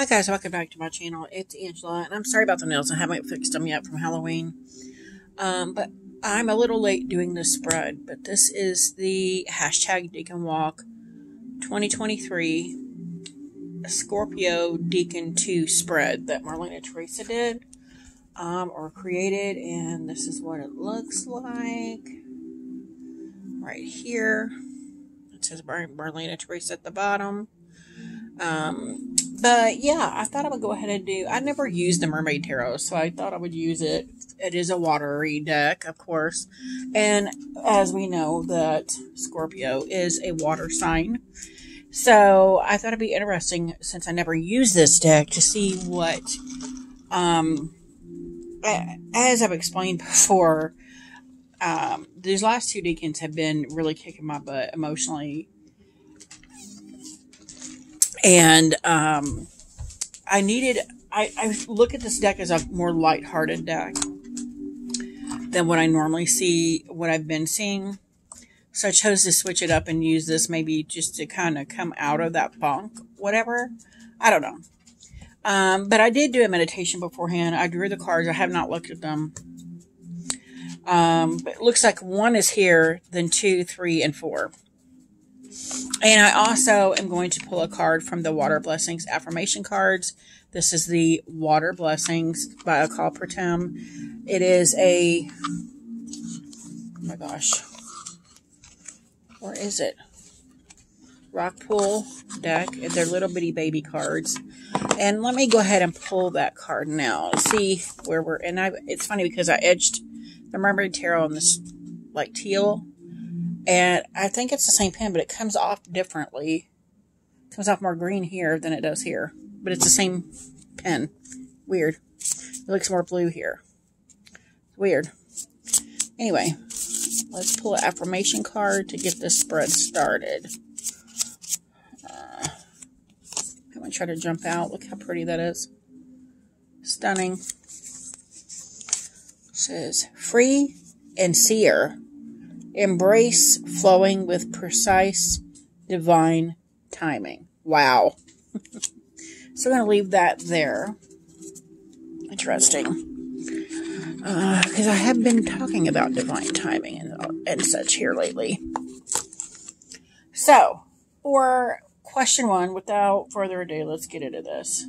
Hi guys, welcome back to my channel. It's Angela, and I'm sorry about the nails. I haven't fixed them yet from Halloween. But I'm a little late doing this spread, but this is the hashtag Decan Walk 2023 Scorpio Decan 2 spread that Marlena Teresa did, or created, and this is what it looks like right here. It says Marlena Teresa at the bottom. But yeah, I thought I would go ahead and I never used the Mermaid Tarot, so I thought I would use it. It is a watery deck, of course. And as we know, that Scorpio is a water sign. So I thought it'd be interesting, since I never used this deck, to see what, as I've explained before, these last two Decans have been really kicking my butt emotionally. And I look at this deck as a more lighthearted deck than what I normally see, what I've been seeing. So I chose to switch it up and use this maybe just to kind of come out of that funk, whatever. I don't know. But I did do a meditation beforehand. I drew the cards. I have not looked at them. But it looks like 1 is here, then 2, 3, and 4. And I also am going to pull a card from the Water Blessings affirmation cards. This is the Water Blessings by a call per Tim. It is a, oh my gosh, where is it? Rock Pool deck. They're little bitty baby cards. And let me go ahead and pull that card now. See where we're, and it's funny because I edged the Mermaid Tarot in this like teal. And I think it's the same pen, but it comes off differently. It comes off more green here than it does here. But it's the same pen. Weird. It looks more blue here. Weird. Anyway, let's pull an affirmation card to get this spread started. I'm going to try to jump out. Look how pretty that is. Stunning. It says, free and seer. Embrace flowing with precise divine timing. Wow. So I'm going to leave that there. Interesting. Because I have been talking about divine timing and such here lately. So, for question 1, without further ado, let's get into this.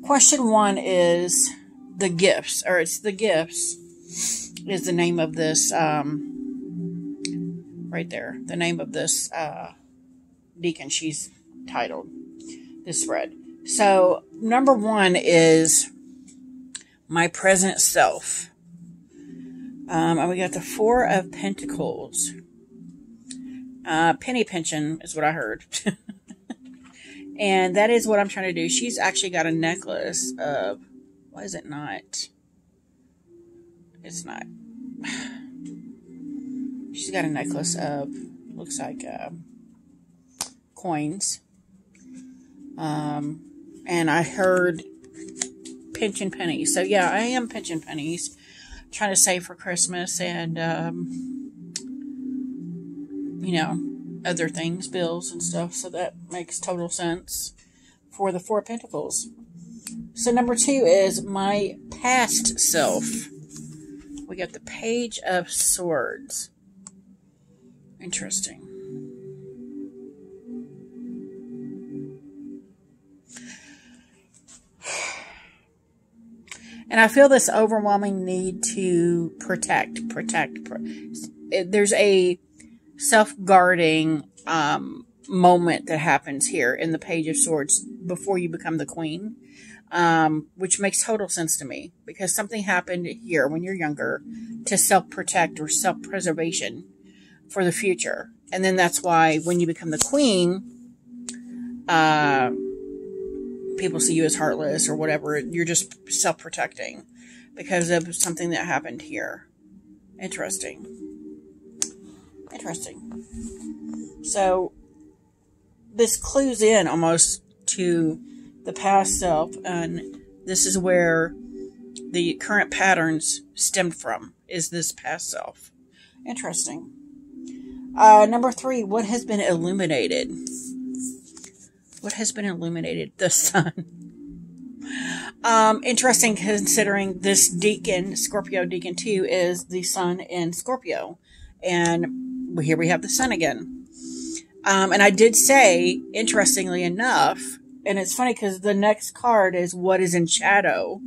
Question 1 is the gifts, or it's the gifts, is the name of this, right there, the name of this Decan she's titled, this spread. So, number 1 is my present self. And we got the 4 of Pentacles. Penny pinching is what I heard. And that is what I'm trying to do. She's actually got a necklace of, why is it not? It's not. She's got a necklace of, looks like coins. And I heard pinching pennies. So yeah, I am pinching pennies. Trying to save for Christmas and, you know, other things, bills and stuff. So that makes total sense for the 4 of Pentacles. So number 2 is my past self. We got the Page of Swords. Interesting. And I feel this overwhelming need to protect. There's a self-guarding moment that happens here in the Page of Swords before you become the queen, which makes total sense to me, because something happened here when you're younger to self-protect or self-preservation for the future. And then that's why when you become the queen, people see you as heartless or whatever. You're just self-protecting because of something that happened here. Interesting. Interesting. So this clues in almost to the past self, and this is where the current patterns stemmed from, is this past self. Interesting. Number 3, what has been illuminated? What has been illuminated? The sun. Interesting considering this Decan, Scorpio Decan 2, is the sun in Scorpio. And here we have the sun again. And I did say, interestingly enough, and it's funny because the next card is what is in shadow.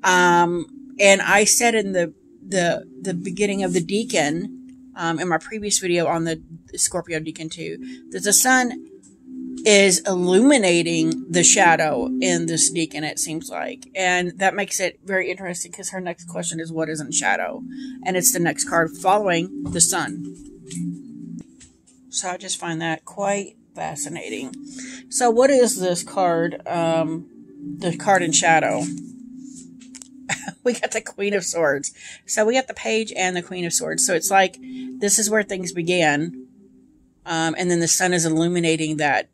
And I said in the beginning of the Decan, in my previous video on the Scorpio Decan 2, that the sun is illuminating the shadow in this Decan, it seems like. And that makes it very interesting because her next question is what is in shadow? And it's the next card following the sun. So I just find that quite fascinating. So what is this card? The card in shadow. We got the Queen of Swords. So we got the Page and the Queen of Swords. So it's like this is where things began. And then the sun is illuminating that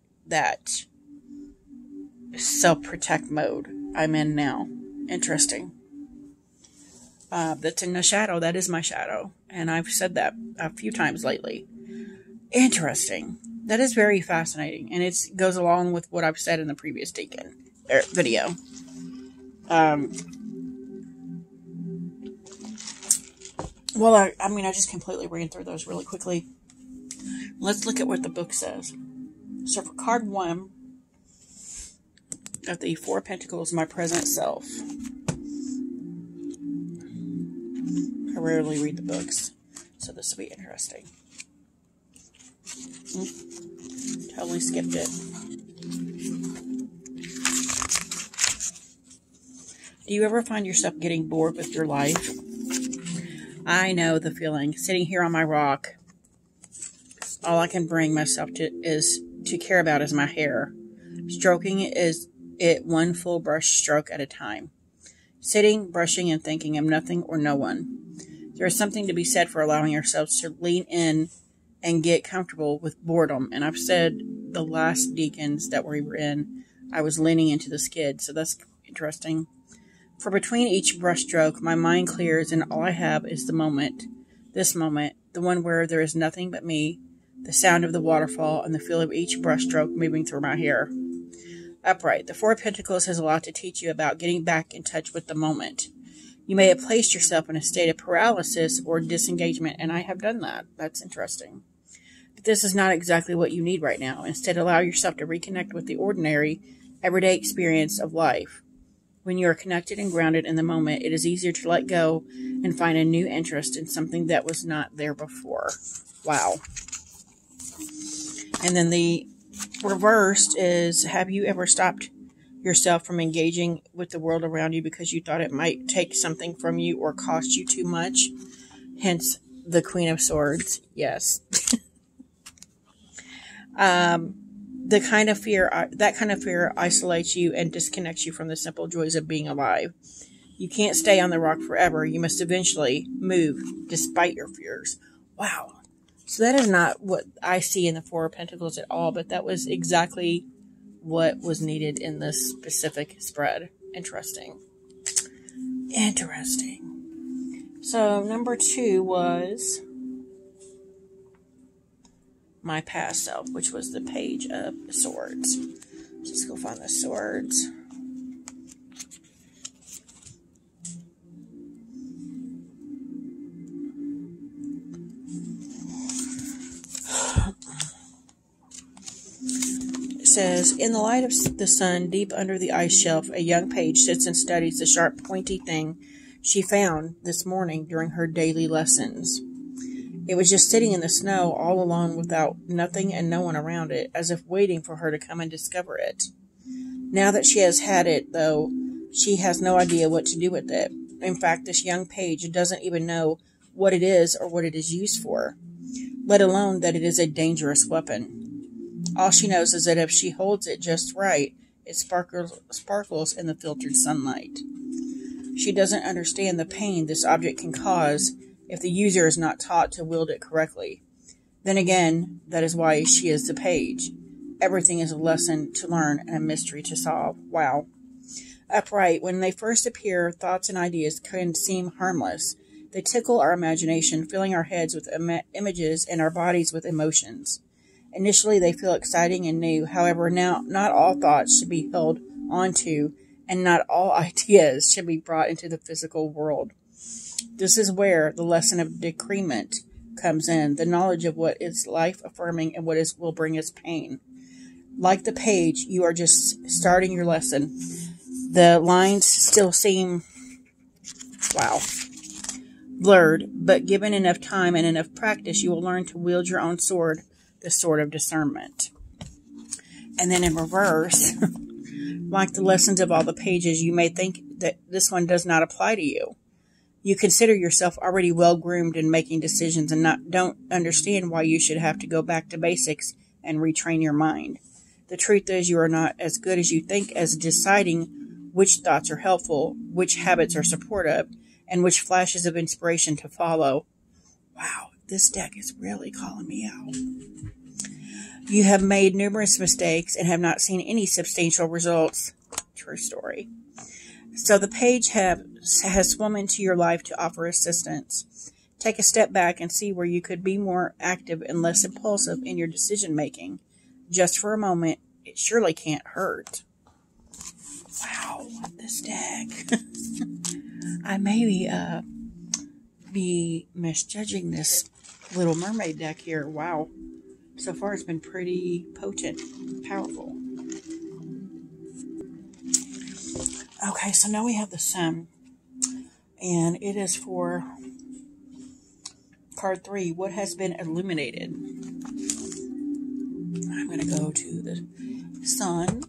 self-protect mode I'm in now. Interesting. That's in the shadow. That is my shadow. And I've said that a few times lately. Interesting. That is very fascinating. And it goes along with what I've said in the previous Decan video. Well, I mean, I just completely ran through those really quickly. Let's look at what the book says. So for card 1 of the Four of Pentacles, my present self. I rarely read the books, so this will be interesting. Totally skipped it. Do you ever find yourself getting bored with your life? I know the feeling. Sitting here on my rock, all I can bring myself to care about is my hair. Stroking it one full brush stroke at a time. Sitting, brushing, and thinking of nothing or no one. There is something to be said for allowing yourselves to lean in and get comfortable with boredom. And I've said the last Decans that we were in, I was leaning into the skid, so that's interesting. For between each brush stroke, my mind clears and all I have is the moment. This moment, the one where there is nothing but me, the sound of the waterfall, and the feel of each brushstroke moving through my hair. Upright. The Four of Pentacles has a lot to teach you about getting back in touch with the moment. You may have placed yourself in a state of paralysis or disengagement, and I have done that. That's interesting. But this is not exactly what you need right now. Instead, allow yourself to reconnect with the ordinary, everyday experience of life. When you are connected and grounded in the moment, it is easier to let go and find a new interest in something that was not there before. Wow. And then the reversed is, have you ever stopped yourself from engaging with the world around you because you thought it might take something from you or cost you too much? Hence the Queen of Swords. Yes. That kind of fear isolates you and disconnects you from the simple joys of being alive. You can't stay on the rock forever. You must eventually move despite your fears. Wow. So that is not what I see in the Four of Pentacles at all, but that was exactly what was needed in this specific spread. Interesting. Interesting. So number 2 was my past self, which was the Page of Swords. Let's go find the swords. It says, in the light of the sun, deep under the ice shelf, a young page sits and studies the sharp, pointy thing she found this morning during her daily lessons. It was just sitting in the snow all alone without nothing and no one around it, as if waiting for her to come and discover it. Now that she has had it, though, she has no idea what to do with it. In fact, this young page doesn't even know what it is or what it is used for, let alone that it is a dangerous weapon. All she knows is that if she holds it just right, it sparkles in the filtered sunlight. She doesn't understand the pain this object can cause if the user is not taught to wield it correctly. Then again, that is why she is the page. Everything is a lesson to learn and a mystery to solve. Wow. Upright. When they first appear, thoughts and ideas can seem harmless. They tickle our imagination, filling our heads with images and our bodies with emotions. Initially, they feel exciting and new. However, now not all thoughts should be held onto, and not all ideas should be brought into the physical world. This is where the lesson of decrement comes in, the knowledge of what is life-affirming and what will bring us pain. Like the page, you are just starting your lesson. The lines still seem, blurred, but given enough time and enough practice, you will learn to wield your own sword, the sword of discernment. And then in reverse, like the lessons of all the pages, you may think that this one does not apply to you. You consider yourself already well-groomed in making decisions and don't understand why you should have to go back to basics and retrain your mind. The truth is you are not as good as you think as deciding which thoughts are helpful, which habits are supportive, and which flashes of inspiration to follow. Wow, this deck is really calling me out. You have made numerous mistakes and have not seen any substantial results. True story. So the page has swum into your life to offer assistance. Take a step back and see where you could be more active and less impulsive in your decision making. Just for a moment, it surely can't hurt. Wow, this deck. I may be misjudging this Little Mermaid deck here. Wow. So far it's been pretty potent, powerful. Okay, so now we have the Sun. And it is for card 3. What has been illuminated? I'm going to go to the Sun.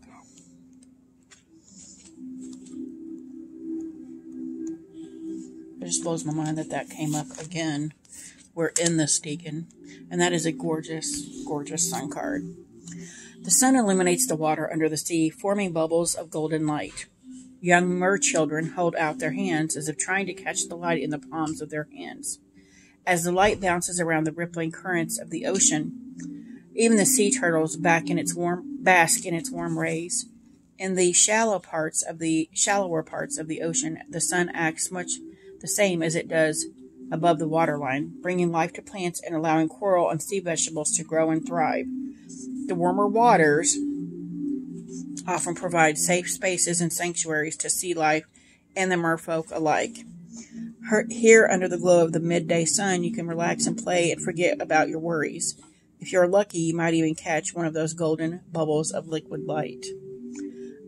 It just blows my mind that came up again. We're in this Decan. And that is a gorgeous, gorgeous Sun card. The Sun illuminates the water under the sea, forming bubbles of golden light. Young mer children hold out their hands as if trying to catch the light in the palms of their hands. As the light bounces around the rippling currents of the ocean, even the sea turtles bask in its warm rays. In the shallower parts of the ocean, the sun acts much the same as it does above the waterline, bringing life to plants and allowing coral and sea vegetables to grow and thrive. The warmer waters often provide safe spaces and sanctuaries to sea life and the merfolk alike. Here, under the glow of the midday sun, you can relax and play and forget about your worries. If you're lucky, you might even catch one of those golden bubbles of liquid light.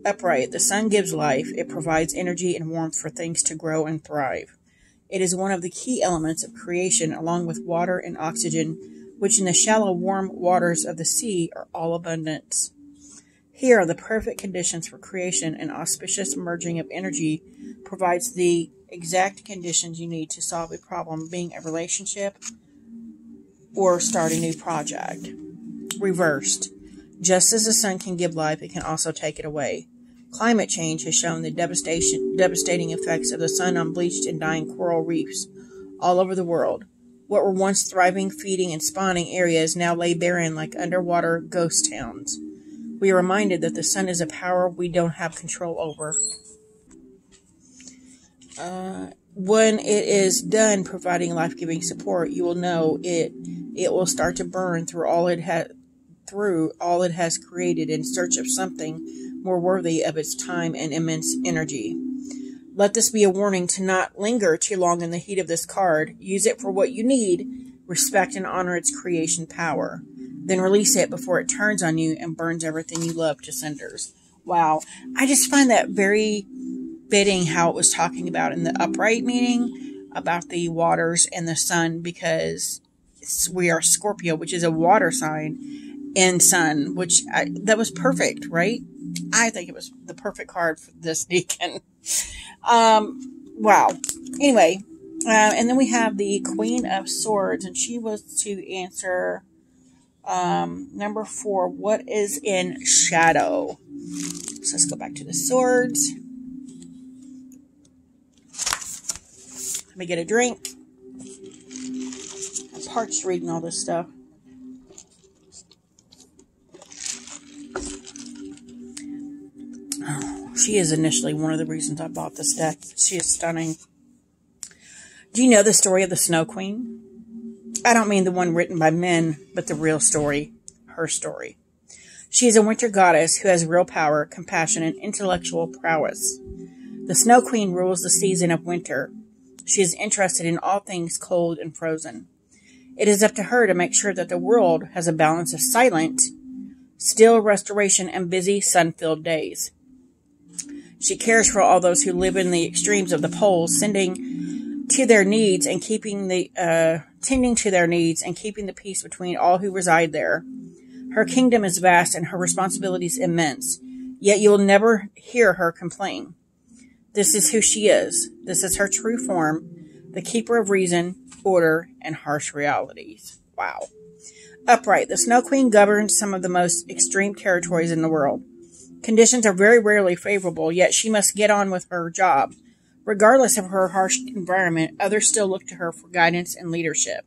Upright, the sun gives life. It provides energy and warmth for things to grow and thrive. It is one of the key elements of creation, along with water and oxygen, which in the shallow, warm waters of the sea are all abundance. Here are the perfect conditions for creation. An auspicious merging of energy provides the exact conditions you need to solve a problem, being a relationship or start a new project. Reversed. Just as the sun can give life, it can also take it away. Climate change has shown the devastating effects of the sun on bleached and dying coral reefs all over the world. What were once thriving, feeding, and spawning areas now lay barren like underwater ghost towns. We are reminded that the sun is a power we don't have control over. When it is done providing life-giving support, you will know it will start to burn through all it has created in search of something more worthy of its time and immense energy. Let this be a warning to not linger too long in the heat of this card. Use it for what you need. Respect and honor its creation power. Then release it before it turns on you and burns everything you love to cinders. Wow. I just find that very fitting how it was talking about in the upright meaning about the waters and the sun, because we are Scorpio, which is a water sign, and sun, which that was perfect, right? I think it was the perfect card for this Decan. Wow. Anyway, and then we have the Queen of Swords, and she was to answer number 4, what is in shadow? So let's go back to the swords. Let me get a drink. I'm parched reading all this stuff. Oh, she is initially one of the reasons I bought this deck. She is stunning. Do you know the story of the Snow Queen? I don't mean the one written by men, but the real story. her story. She is a winter goddess who has real power, compassion, and intellectual prowess. The Snow Queen rules the season of winter. She is interested in all things cold and frozen. It is up to her to make sure that the world has a balance of silent, still restoration, and busy, sun-filled days. She cares for all those who live in the extremes of the poles, tending to their needs and keeping the peace between all who reside there. Her kingdom is vast and her responsibilities immense, yet you will never hear her complain. This is who she is. This is her true form, the keeper of reason, order, and harsh realities. Wow. Upright. The Snow Queen governs some of the most extreme territories in the world. Conditions are very rarely favorable, yet she must get on with her job. Regardless of her harsh environment, others still look to her for guidance and leadership.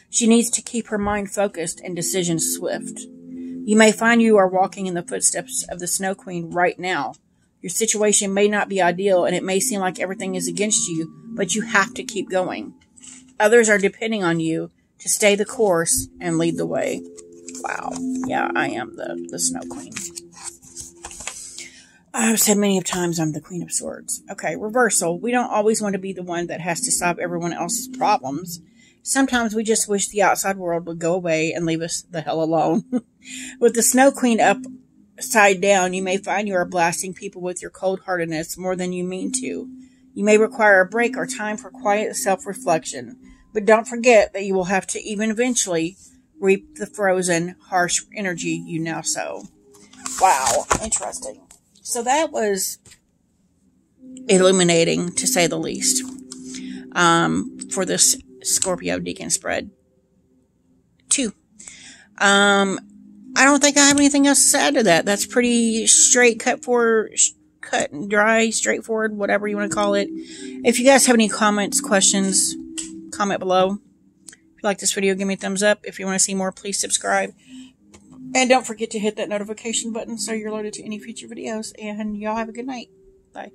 She needs to keep her mind focused and decisions swift. You may find you are walking in the footsteps of the Snow Queen right now. Your situation may not be ideal and it may seem like everything is against you, but you have to keep going. Others are depending on you to stay the course and lead the way. Wow. Yeah, I am the Snow Queen. I've said many times I'm the Queen of Swords. Okay, reversal. We don't always want to be the one that has to solve everyone else's problems. Sometimes we just wish the outside world would go away and leave us the hell alone. With the Snow Queen upside down, you may find you are blasting people with your cold-heartedness more than you mean to. You may require a break or time for quiet self-reflection. But don't forget that you will have to even eventually reap the frozen, harsh energy you now sow. Wow, interesting. So that was illuminating, to say the least, for this Scorpio Decan spread 2. I don't think I have anything else to add to that. That's pretty straight, cut and dry, straightforward, whatever you want to call it. If you guys have any comments, questions, comment below. If you like this video, give me a thumbs up. If you want to see more, please subscribe. And don't forget to hit that notification button so you're alerted to any future videos. And y'all have a good night. Bye.